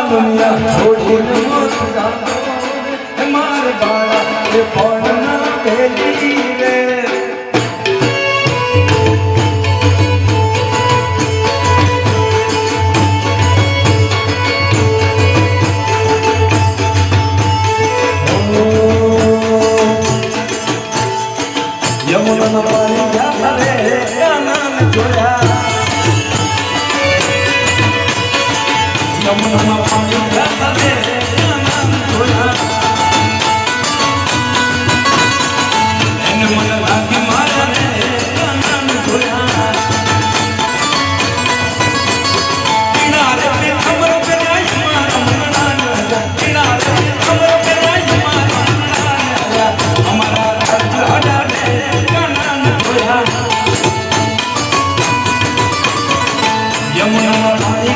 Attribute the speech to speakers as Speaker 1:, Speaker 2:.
Speaker 1: દુનિયા છોડીને મત જાતો માર બાળા એ પણ ના પેલી રે યમુના પાણી ગયા રે કાના જોયા યમુના પાણી ગયા રે કાના જોયા એને મને લાગી મારા રે કાના જોયા કિનારે પે ખબર કરાય મારા મનના કિનારે ખબર કરાય મારા મનના અમારા રાજા રે યમુના પાણી